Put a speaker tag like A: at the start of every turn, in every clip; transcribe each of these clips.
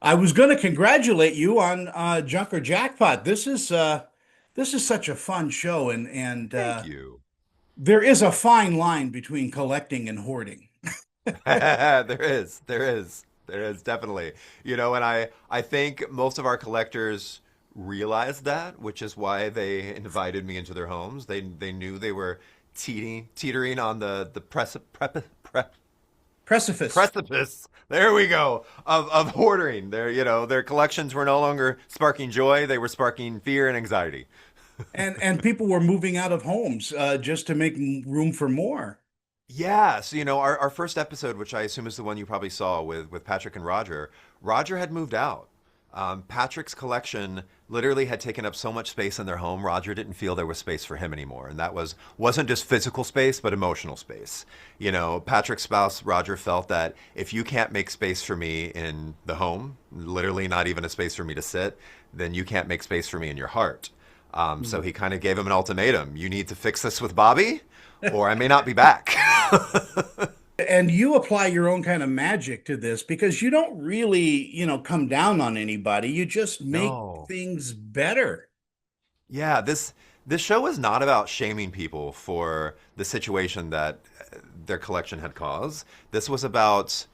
A: I was going to congratulate you on Junker Jackpot. This is such a fun show, and
B: Thank you.
A: there is a fine line between collecting and hoarding.
B: There is definitely. And I think most of our collectors realized that, which is why they invited me into their homes. They knew they were teetering on the
A: Precipice.
B: precipice. There we go of hoarding. Their collections were no longer sparking joy; they were sparking fear and anxiety.
A: And people were moving out of homes just to make room for more.
B: Yeah, so our first episode, which I assume is the one you probably saw with Patrick and Roger, Roger had moved out. Patrick's collection literally had taken up so much space in their home. Roger didn't feel there was space for him anymore, and that wasn't just physical space, but emotional space. Patrick's spouse Roger felt that if you can't make space for me in the home, literally not even a space for me to sit, then you can't make space for me in your heart. So he kind of gave him an ultimatum: you need to fix this with Bobby, or I may not be back.
A: And you apply your own kind of magic to this because you don't really, come down on anybody. You just make
B: No.
A: things better.
B: Yeah, this show is not about shaming people for the situation that their collection had caused. This was about,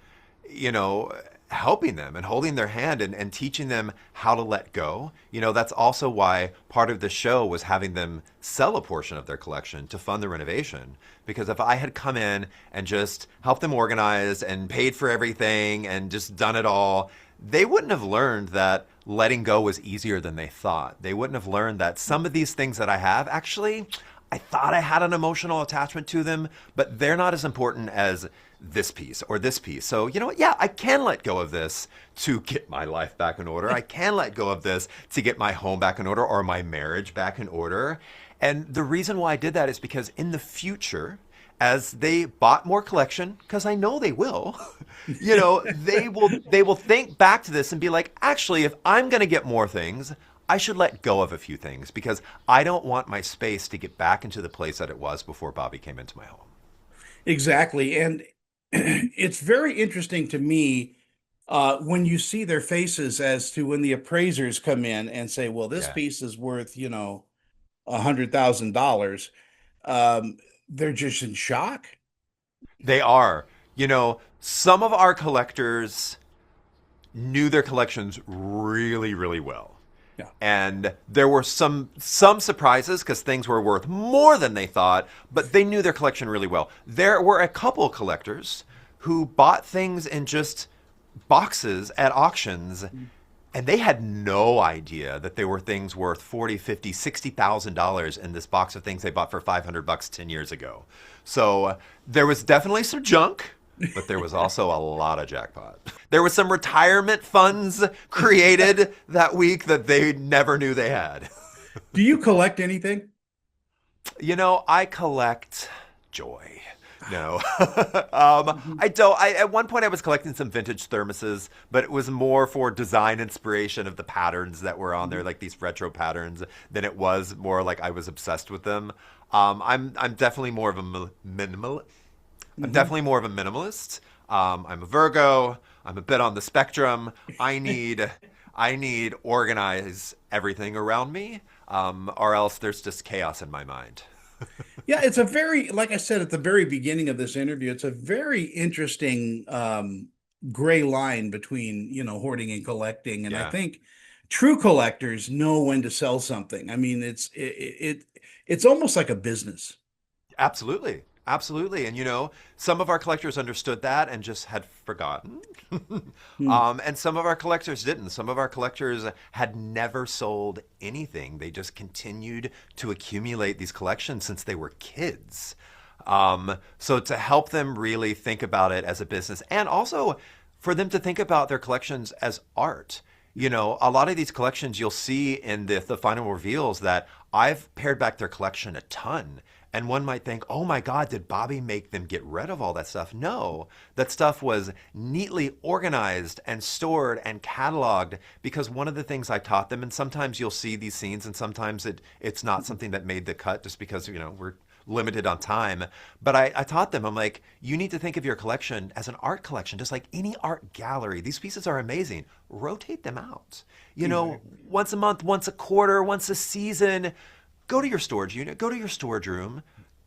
B: you know, helping them and holding their hand and teaching them how to let go. That's also why part of the show was having them sell a portion of their collection to fund the renovation. Because if I had come in and just helped them organize and paid for everything and just done it all, they wouldn't have learned that letting go was easier than they thought. They wouldn't have learned that some of these things that I have, actually, I thought I had an emotional attachment to them, but they're not as important as this piece or this piece. So, you know what? Yeah, I can let go of this to get my life back in order. I can let go of this to get my home back in order or my marriage back in order. And the reason why I did that is because in the future, as they bought more collection, because I know they will, they will think back to this and be like, actually, if I'm going to get more things, I should let go of a few things because I don't want my space to get back into the place that it was before Bobby came into my home.
A: Exactly. And it's very interesting to me when you see their faces as to when the appraisers come in and say, well, this
B: Yeah.
A: piece is worth, $100,000. Um, they're just in shock.
B: They are. Some of our collectors knew their collections really, really well.
A: Yeah.
B: And there were some surprises because things were worth more than they thought, but they knew their collection really well. There were a couple collectors who bought things in just boxes at auctions, and they had no idea that they were things worth 40, 50, 60,000 dollars in this box of things they bought for 500 bucks 10 years ago. So there was definitely some junk, but there was also a lot of jackpot. There was some retirement funds created that week that they never knew they had.
A: Do you collect anything?
B: I collect joy. No,
A: Mhm.
B: I don't. At one point I was collecting some vintage thermoses, but it was more for design inspiration of the patterns that were on there, like these retro patterns, than it was more like I was obsessed with them. I'm definitely more of a minimal. I'm
A: Mhm.
B: definitely more of a minimalist. I'm a Virgo. I'm a bit on the spectrum. I need organize everything around me, or else there's just chaos in my mind.
A: Yeah, it's a very, like I said at the very beginning of this interview, it's a very interesting gray line between, hoarding and collecting. And I
B: Yeah.
A: think true collectors know when to sell something. I mean, it's almost like a business.
B: Absolutely. Absolutely. And some of our collectors understood that and just had forgotten.
A: Hmm.
B: And some of our collectors didn't. Some of our collectors had never sold anything. They just continued to accumulate these collections since they were kids. So to help them really think about it as a business and also for them to think about their collections as art. A lot of these collections you'll see in the final reveals that I've pared back their collection a ton. And one might think, oh my God, did Bobby make them get rid of all that stuff? No, that stuff was neatly organized and stored and cataloged because one of the things I taught them, and sometimes you'll see these scenes and sometimes it's not something that made the cut just because, we're limited on time. But I taught them, I'm like, you need to think of your collection as an art collection, just like any art gallery. These pieces are amazing. Rotate them out. You know,
A: Exactly.
B: once a month, once a quarter, once a season. Go to your storage unit, go to your storage room,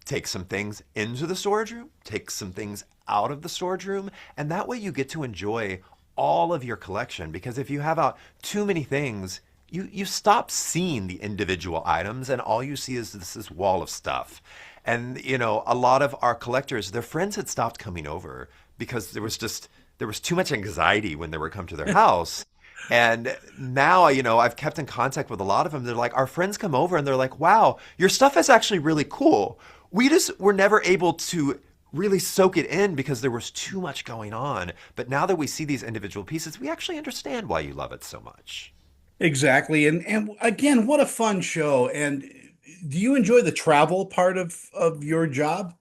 B: take some things into the storage room, take some things out of the storage room, and that way you get to enjoy all of your collection. Because if you have out too many things, you stop seeing the individual items and all you see is this wall of stuff. And you know, a lot of our collectors, their friends had stopped coming over because there was too much anxiety when they were come to their house. And now, you know, I've kept in contact with a lot of them. They're like, our friends come over and they're like, wow, your stuff is actually really cool. We just were never able to really soak it in because there was too much going on. But now that we see these individual pieces, we actually understand why you love it so much.
A: Exactly. And again, what a fun show. And do you enjoy the travel part of your job?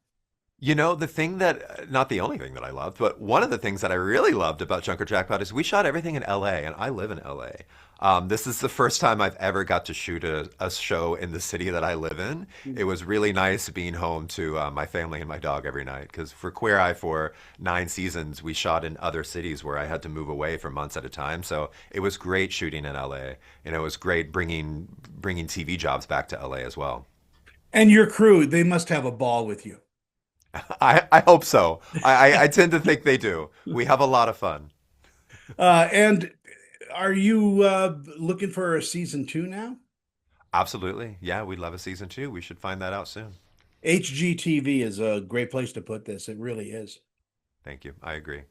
B: You know, the thing that, not the only thing that I loved, but one of the things that I really loved about Junker Jackpot is we shot everything in LA, and I live in LA. This is the first time I've ever got to shoot a show in the city that I live in. It was really nice being home to my family and my dog every night, because for Queer Eye for 9 seasons, we shot in other cities where I had to move away for months at a time. So it was great shooting in LA. You know, it was great bringing TV jobs back to LA as well.
A: And your crew, they must have a ball with you.
B: I hope so. I tend to think they do. We have a lot of fun.
A: And are you looking for a season two now?
B: Absolutely. Yeah, we'd love a season two. We should find that out soon.
A: HGTV is a great place to put this. It really is.
B: Thank you. I agree.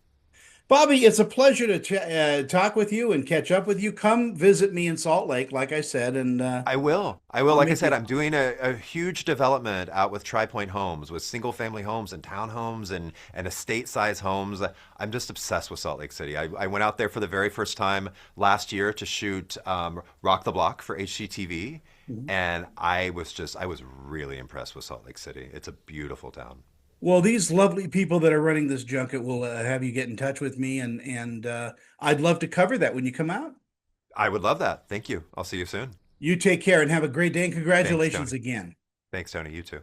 A: Bobby, it's a pleasure to talk with you and catch up with you. Come visit me in Salt Lake, like I said, and
B: I will. I will.
A: I'll
B: Like I
A: make
B: said,
A: you.
B: I'm doing a huge development out with Tri Point Homes, with single family homes and townhomes and estate size homes. I'm just obsessed with Salt Lake City. I went out there for the very first time last year to shoot Rock the Block for HGTV.
A: Mhm.
B: And I was really impressed with Salt Lake City. It's a beautiful town.
A: Well, these lovely people that are running this junket will have you get in touch with me, and I'd love to cover that when you come out.
B: I would love that. Thank you. I'll see you soon.
A: You take care and have a great day, and
B: Thanks,
A: congratulations
B: Tony.
A: again.
B: Thanks, Tony. You too.